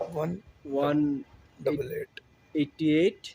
188۔ 188۔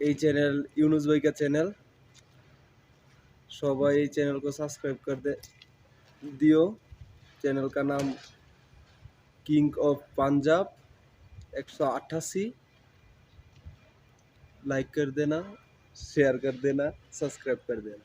এই চ্যানেল ইউনুস ভাই কা চ্যানেল, সবাই এই চ্যানেল को सब्सक्राइब कर दे दियो। चैनल का नाम किंग ऑफ पंजाब 188। लाइक कर देना, शेयर कर देना, सब्सक्राइब कर देना।